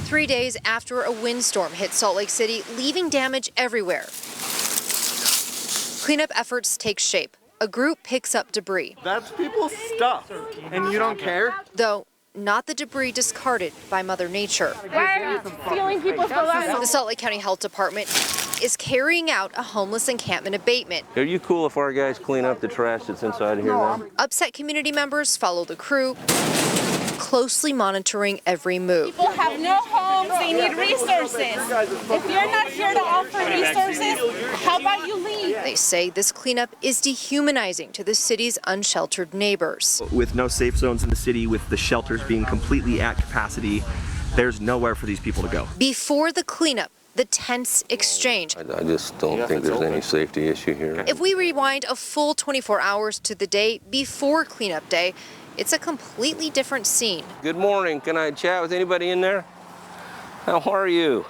3 days after a windstorm hit Salt Lake City, leaving damage everywhere. Cleanup efforts take shape. A group picks up debris. That's people's stuff, and you don't care? Though not the debris discarded by Mother Nature. Why are you stealing people's belongings? The Salt Lake County Health Department is carrying out a homeless encampment abatement. Are you cool if our guys clean up the trash that's inside here now? Upset community members follow the crew, closely monitoring every move. People have no homes, they need resources. If you're not here to offer resources, how about you leave? They say this cleanup is dehumanizing to the city's unsheltered neighbors. With no safe zones in the city, with the shelters being completely at capacity, there's nowhere for these people to go. Before the cleanup, the tense exchange. I just don't think there's any safety issue here. If we rewind a full 24 hours to the day before cleanup day, it's a completely different scene. Good morning. Can I chat with anybody in there? How are you?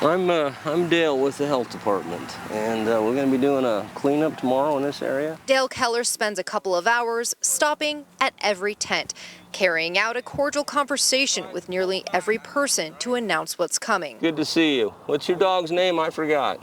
I'm Dale with the health department, and we're going to be doing a cleanup tomorrow in this area. Dale Keller spends a couple of hours stopping at every tent, carrying out a cordial conversation with nearly every person to announce what's coming. Good to see you. What's your dog's name? I forgot.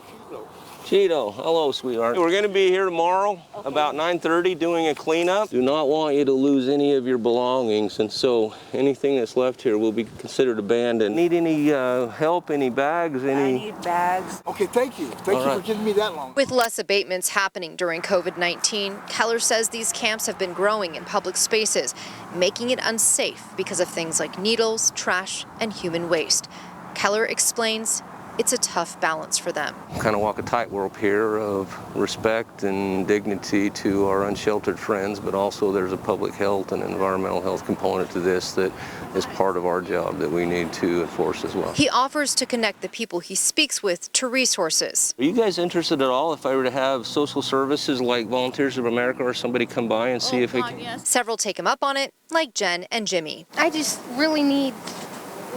Cheeto. Hello, sweetheart. We're going to be here tomorrow about 9:30 doing a cleanup. Do not want you to lose any of your belongings, and so anything that's left here will be considered abandoned. Need any help, any bags, any? I need bags. Okay, thank you. Thank you for giving me that long. With less abatements happening during COVID-19, Keller says these camps have been growing in public spaces, making it unsafe because of things like needles, trash, and human waste. Keller explains it's a tough balance for them. Kind of walk a tightrope here of respect and dignity to our unsheltered friends, but also there's a public health and environmental health component to this that is part of our job that we need to enforce as well. He offers to connect the people he speaks with to resources. Are you guys interested at all if I were to have social services like Volunteers of America or somebody come by and see if we can? Yes. Several take him up on it, like Jen and Jimmy. I just really need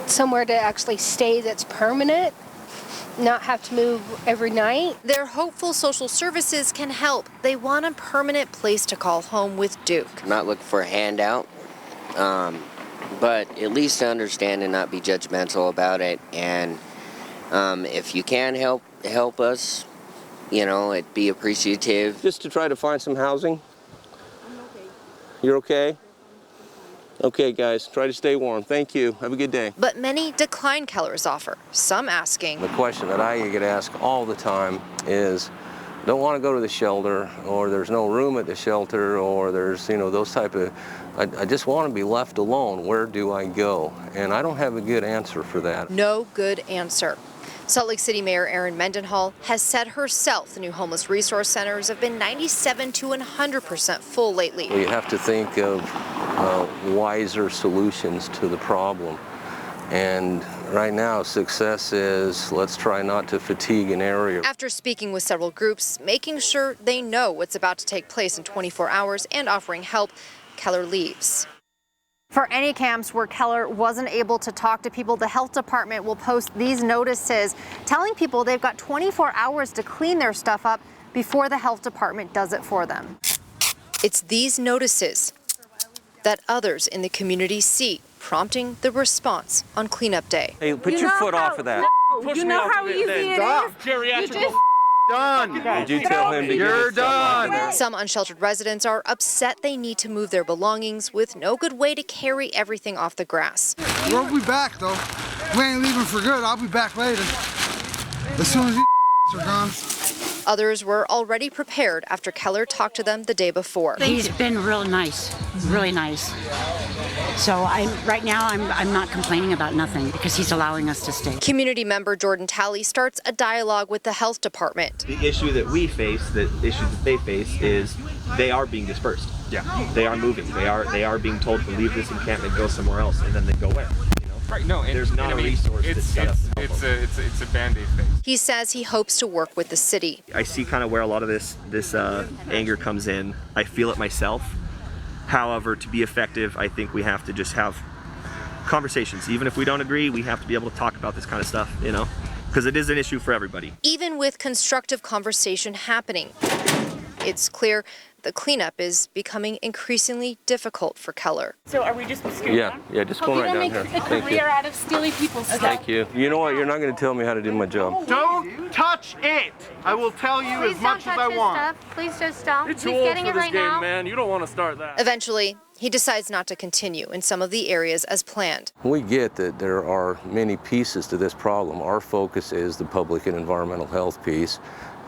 somewhere to actually stay that's permanent, not have to move every night. They're hopeful social services can help. They want a permanent place to call home with Duke. I'm not looking for a handout, but at least to understand and not be judgmental about it. And if you can help us, you know, it'd be appreciative. Just to try to find some housing? I'm okay. You're okay? Okay, guys, try to stay warm. Thank you. Have a good day. But many decline Keller's offer, some asking. The question that I get asked all the time is, don't want to go to the shelter, or there's no room at the shelter, or there's, you know, those type of, I just want to be left alone. Where do I go? And I don't have a good answer for that. No good answer. Salt Lake City Mayor Erin Mendenhall has said herself the new homeless resource centers have been 97 to 100% full lately. We have to think of wiser solutions to the problem. And right now, success is let's try not to fatigue an area. After speaking with several groups, making sure they know what's about to take place in 24 hours and offering help, Keller leaves. For any camps where Keller wasn't able to talk to people, the health department will post these notices telling people they've got 24 hours to clean their stuff up before the health department does it for them. It's these notices that others in the community see, prompting the response on cleanup day. Hey, put your foot off of that. You know how easy it is? Geriatrical done. Did you tell him to You're done. Some unsheltered residents are upset they need to move their belongings with no good way to carry everything off the grass. We'll be back though. We ain't leaving for good. I'll be back later. As soon as you are gone. Others were already prepared after Keller talked to them the day before. He's been real nice, really nice. So right now I'm not complaining about nothing because he's allowing us to stay. Community member Jordan Talley starts a dialogue with the health department. The issue that we face, the issue that they face, is they are being dispersed. Yeah. They are moving. They are being told to leave this encampment, go somewhere else, and then they go where? Right, no, and there's not a resource that's set up to help them. It's a Band-Aid thing. He says he hopes to work with the city. I see kind of where a lot of this anger comes in. I feel it myself. However, to be effective, I think we have to just have conversations. Even if we don't agree, we have to be able to talk about this kind of stuff, you know, because it is an issue for everybody. Even with constructive conversation happening, it's clear the cleanup is becoming increasingly difficult for Keller. So are we just scooping Yeah, just Hope going you right don't down make here. a Thank you. career out of stealing people's stuff. Thank you. You know what? You're not going to tell me how to do my job. Don't touch it. I will tell you as much as I want. Please just stop. You're too old for this game, man. You don't want to start that. Eventually, he decides not to continue in some of the areas as planned. We get that there are many pieces to this problem. Our focus is the public and environmental health piece,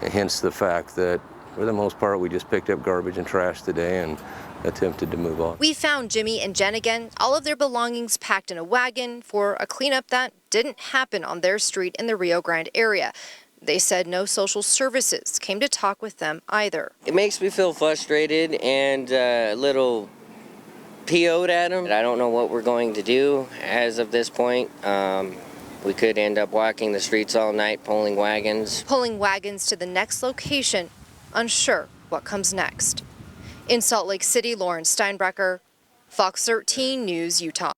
hence the fact that for the most part we just picked up garbage and trash today and attempted to move on. We found Jimmy and Jen again, all of their belongings packed in a wagon for a cleanup that didn't happen on their street in the Rio Grande area. They said no social services came to talk with them either. It makes me feel frustrated and a little PO'd at them. I don't know what we're going to do as of this point. We could end up walking the streets all night, pulling wagons. Pulling wagons to the next location, unsure what comes next. In Salt Lake City, Lauren Steinbrecher, Fox 13 News, Utah.